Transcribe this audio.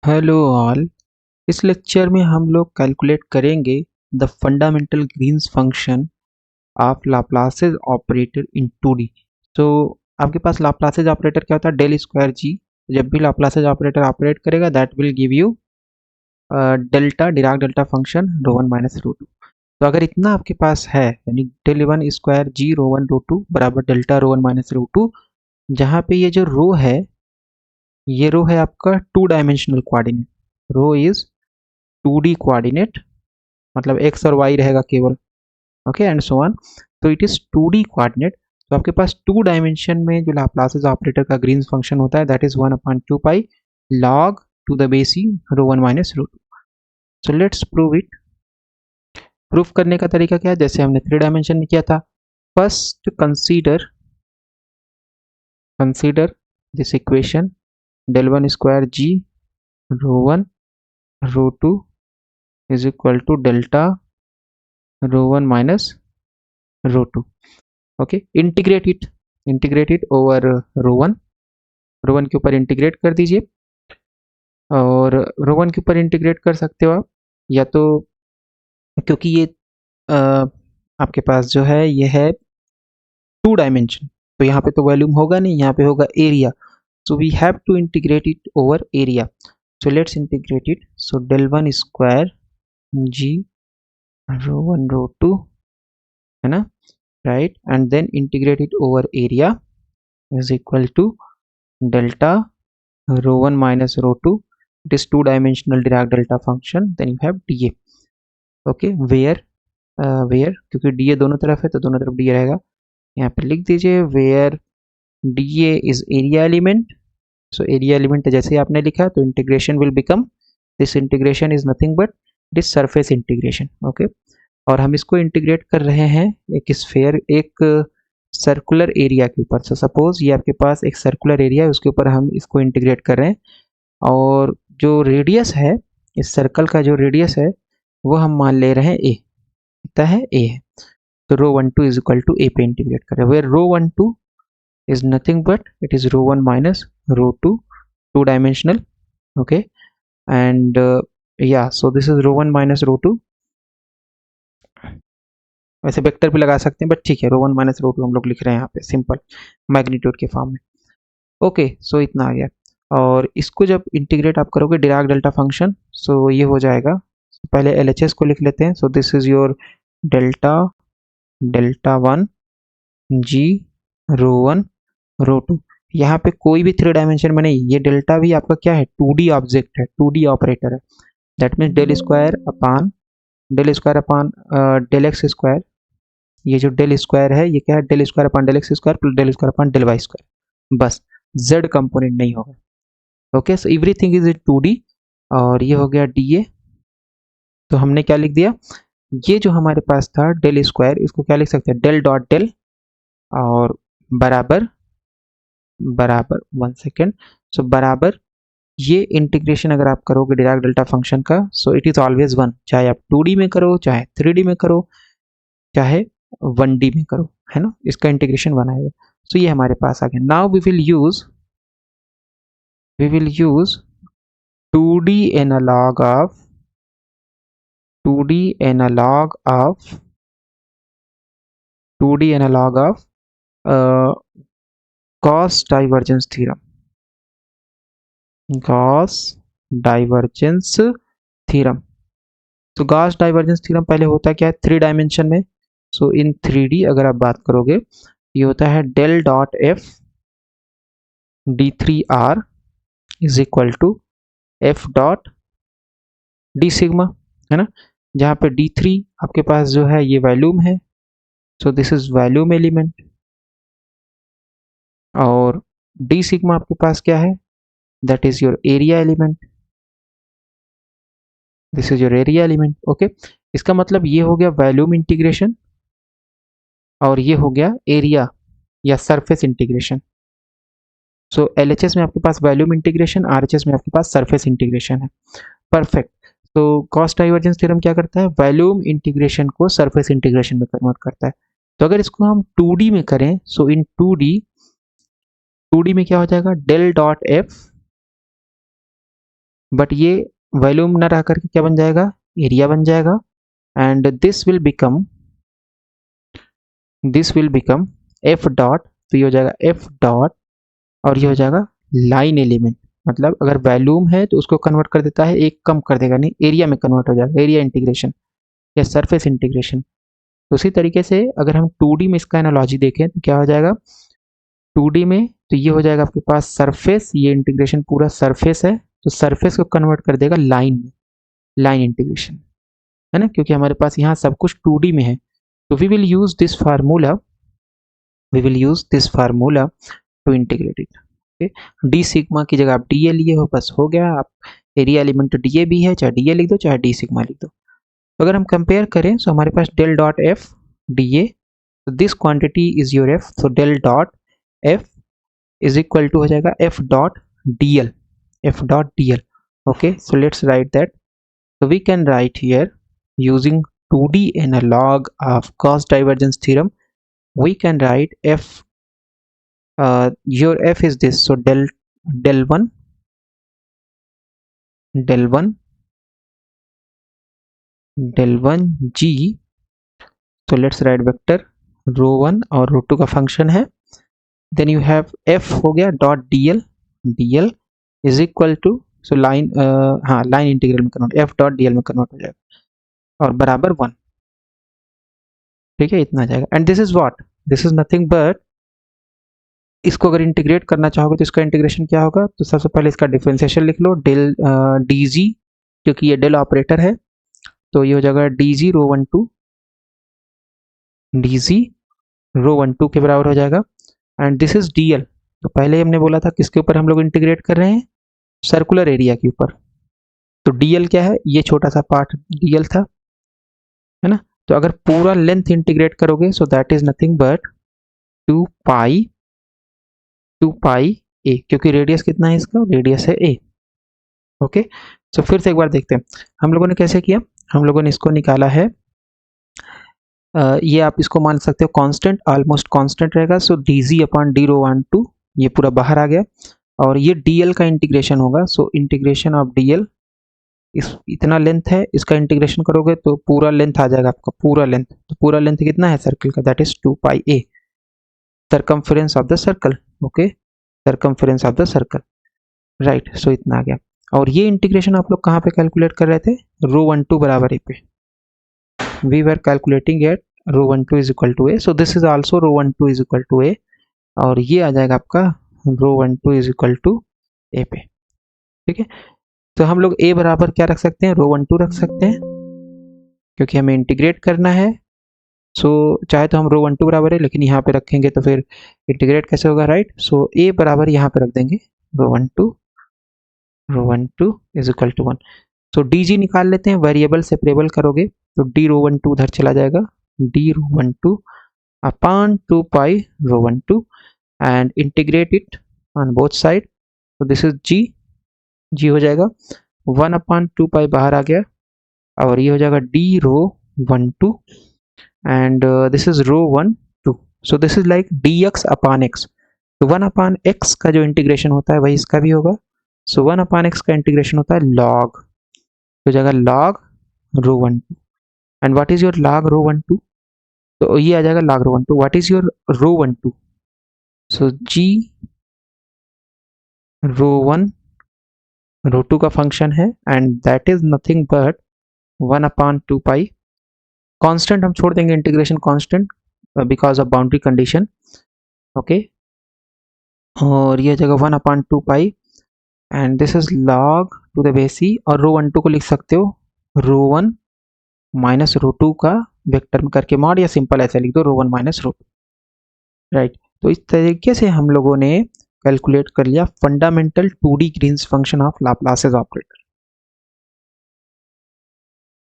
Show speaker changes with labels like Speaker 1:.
Speaker 1: Hello all. इस lecture में हम लोग कैलकुलेट करेंगे the fundamental Green's function of Laplace's operator in 2D। तो आपके पास लाप्लासेस ऑपरेटर क्या होता है? Del square G. जब भी लाप्लासेस ऑपरेटर ऑपरेट करेगा that will give you delta Dirac delta function rho one minus rho two. तो अगर इतना आपके पास है यानी del one square G rho one rho two बराबर delta rho one minus rho two, जहाँ पे ये जो रो है ये रो है आपका two dimensional coordinate. Rho is 2D coordinate, मतलब एक्स और वाई रहेगा केवल। Okay and so on. तो इट इज 2D कोऑर्डिनेट। तो आपके पास टू डायमेंशन में जो लाप्लासेस ऑपरेटर का ग्रीन्स फंक्शन होता है that is 1/2 pi log to the base e rho one minus rho two. So let's prove it. Proof करने का तरीका क्या है? जैसे हमने थ्री डायमेंशन में किया था। First consider this equation del one square G rho one rho two is equal to delta rho one minus rho two. Okay, integrate it over rho one के ऊपर इंटीग्रेट कर दीजिए। और रो वन के ऊपर इंटीग्रेट कर सकते हो आप, या तो क्योंकि ये अ, आपके पास जो है ये है टू डायमेंशन, तो यहाँ पे तो वॉल्यूम होगा नहीं, यहाँ पे होगा area. So we have to integrate it over area. So let's integrate it. So del one square G rho one rho two, है ना, right, and then integrate it over area is equal to delta rho 1 minus rho 2. It is two dimensional Dirac delta function. Then you have dA. Okay, where क्योंकि dA दोनों तरफ है तो दोनों तरफ dA रहेगा। यहाँ पे लिख दीजिए where dA is area element. So area element जैसे आपने लिखा तो integration will become, this integration is nothing but this surface integration. Okay, और हम इसको इंटीग्रेट कर रहे हैं एक स्फेयर, एक सर्कुलर एरिया के ऊपर। सो सपोज ये आपके पास एक सर्कुलर एरिया है, उसके ऊपर हम इसको इंटीग्रेट कर रहे हैं। और जो रेडियस है, इस सर्कल का जो रेडियस है वो हम मान ले रहे हैं ए, कितना है? ए है। तो rho one two is equal to A पे इंटीग्रेट करें, where rho one two is nothing but it is rho one minus rho two, two dimensional. Okay, and या so this is rho one minus rho two. वैसे vector भी लगा सकते हैं but ठीक है, rho one minus rho two हम लोग लिख रहे हैं यहाँ पे सिंपल मैग्नीट्यूड के फॉर्म में। ओके, सो इतना आ गया। और इसको जब इंटीग्रेट आप करोगे डिराक डेल्टा फंक्शन, सो ये हो जाएगा। पहले एलएचएस को लिख लेते हैं। So this is your delta delta one G rho two. यहाँ पे कोई भी थ्री डायमेंशन में नहीं, ये डेल्टा भी आपका क्या है? 2D ऑब्जेक्ट है, 2D ऑपरेटर है। That means del square upon del X square. ये जो डेल स्क्वायर है ये क्या है? Del square upon del X square plus del square upon del Y square, बस जेड कंपोनेंट नहीं होगा। Okay, so everything is in 2D। और ये हो गया डी ए। तो हमने क्या लिख दिया? ये जो हमारे पास था डेल स्क्वायर, इसको क्या लिख सकते हैं? डेल डॉट डेल और बराबर बराबर 1 सेकेंड। सो बराबर ये इंटीग्रेशन अगर आप करोगे डिराक डेल्टा फंक्शन का, so it is always one, चाहे आप 2D में करो, चाहे 3D में करो, चाहे 1D में करो, है ना, इसका इंटीग्रेशन वन आएगा। सो ये हमारे पास आ गया। Now we will use 2D analogue of 2D analogue of 2D analogue of Gauss divergence theorem. Gauss divergence theorem. तो गॉस डाइवर्जेंस थ्योरम पहले होता क्या है? थ्री डायमेंशन में। सो इन 3D अगर आप बात करोगे, ये होता है del dot F D three R is equal to F dot D sigma, है ना, जहाँ पे डी थ्री आपके पास जो है ये वॉल्यूम है। सो दिस इज वॉल्यूम एलिमेंट। और डी सिग्मा आपके पास क्या है? That is your area element. This is your area element. Okay, इसका मतलब ये हो गया वॉल्यूम इंटीग्रेशन और ये हो गया एरिया या सरफेस इंटीग्रेशन। सो एलएचएस में आपके पास वॉल्यूम इंटीग्रेशन, आरएचएस में आपके पास सरफेस इंटीग्रेशन है। परफेक्ट। तो गॉस डाइवर्जेंस थ्योरम क्या करता है? वॉल्यूम इंटीग्रेशन को सरफेस इंटीग्रेशन में कन्वर्ट करता है। तो अगर इसको हम 2D में करें, सो इन 2D में क्या हो जाएगा? डेल डॉट एफ बट ये वॉल्यूम ना रह करके क्या बन जाएगा, एरिया बन जाएगा। And this will become F dot, तो ये हो जाएगा एफ डॉट, और ये हो जाएगा लाइन एलिमेंट। मतलब अगर वॉल्यूम है तो उसको कन्वर्ट कर देता है, एक कम कर देगा, नहीं एरिया में कन्वर्ट हो जाएगा, एरिया इंटीग्रेशन या सरफेस इंटीग्रेशन। तो उसी तरीके से अगर हम 2D में इसका एनालॉजी देखें तो क्या हो जाएगा, 2D में तो ये हो जाएगा आपके पास सरफेस, ये इंटीग्रेशन पूरा सरफेस है, तो सरफेस को कन्वर्ट कर देगा लाइन में, लाइन इंटीग्रेशन, है ना, क्योंकि हमारे पास यहाँ सब कुछ 2D में है। तो we will use this formula to integrate it. D sigma की जगह आप डी ए लिए हो, बस हो गया। आप एरिया एलिमेंट डी ए भी है, चाहे डी ए लिख दो चाहे डी सिग्मा लिख दो। तो अगर हम कंपेयर करें तो हमारे पास del dot F D A, तो this quantity is your F, तो del dot F is equal to हो जाएगा F dot D L, F dot D L. Okay, so let's write that. So we can write here using 2D analog of Gauss divergence theorem, we can write f, your f is this, so del 1 g, so let's write vector rho 1 और rho 2 का function है। then you have f हो गया dot dl is equal to, so line, हाँ line integral में convert, F dot D L में convert हो जाएगा और बराबर 1। ठीक है, इतना आ जाएगा। And this is what, this is nothing but, इसको अगर इंटीग्रेट करना चाहोगे तो इसका इंटीग्रेशन क्या होगा, तो सबसे पहले इसका डिफरेंशिएशन लिख लो, डेल डी जी, क्योंकि ये डेल ऑपरेटर है, तो ये हो जाएगा D G rho 1 2, D G rho 1 2 के बराबर हो जाएगा। And this is D L, तो पहले हमने बोला था किसके ऊपर हम लोग इंटीग्रेट कर रहे हैं, सर्कुलर एरिया के ऊपर। तो डीएल क्या है, ये छोटा सा पार्ट डीएल था, है ना। तो अगर पूरा लेंथ इंटीग्रेट करोगे so that is nothing but 2 pi ए, क्योंकि रेडियस कितना है इसका, रेडियस है ए। ओके, सो फिर से एक बार देखते हैं हम लोगों ने कैसे किया। हम लोगों ने इसको निकाला है, ये आप इसको मान सकते हो कांस्टेंट, ऑलमोस्ट कांस्टेंट रहेगा। सो डी जी अपॉन डी रो 1 2, ये पूरा बाहर आ गया, और ये डीएल का इंटीग्रेशन होगा। सो इंटीग्रेशन ऑफ डीएल, इस इतना लेंथ है, इसका इंटीग्रेशन करोगे तो पूरा लेंथ आ जाएगा आपका, पूरा लेंथ। तो पूरा लेंथ कितना है सर्कल का, that is 2 pi A, circumference of the circle. Okay, circumference of the circle, right. So इतना आ गया। और ये इंटीग्रेशन आप लोग कहाँ पे कैलकुलेट कर रहे थे, रो 1 2 बराबर ए पे, we were calculating at rho 1 2 is equal to A. So this is also rho 1 2 is equal to A, और ये आ जाएगा आपका rho 1 2 is equal to A पे। ठीक है, तो हम लोग a बराबर क्या रख सकते हैं, रो 1 2 रख सकते हैं, क्योंकि हमें इंटीग्रेट करना है। सो चाहे तो हम रो 1 2 बराबर है, लेकिन यहाँ पे रखेंगे तो फिर इंटीग्रेट कैसे होगा, राइट। सो a बराबर यहाँ पे रख देंगे rho 1 2 is equal to 1। So d g निकाल लेते हैं, वेरिएबल सेपरेबल करोगे तो डी रो 1 2 उधर चला जाएगा, d rho 1 2 upon 2 pi rho 1 2, and integrate it on both side. तो दिस इज जी हो जाएगा 1 अपॉन 2 पाई बाहर आ गया, और ये हो जाएगा d rho 1 2, and this is rho 1 2। So this is like d x upon x. तो 1 अपॉन एक्स का जो इंटीग्रेशन होता है वही इसका भी होगा। सो 1 अपॉन एक्स का इंटीग्रेशन होता है लॉग, तो हो जाएगा log rho 1 2। And what is your log rho 1 2, तो ये आ जाएगा log rho 1 2। What is your rho 1 2, so G rho 1 rho 2 का फंक्शन है, and that is nothing but 1 upon 2 pi, constant हम छोड़ देंगे integration constant because of boundary condition. Okay, और ये जगह 1 upon 2 pi, and this is log to the base E, और rho 1 2 को लिख सकते हो रो 1 माइनस रो 2 का वेक्टर में करके मॉड, या सिंपल ऐसे लिख दो रो 1 माइनस रो 2, राइट। तो इस तरीके से हम लोगों ने कैलकुलेट कर लिया fundamental 2D Green's function of Laplace's operator.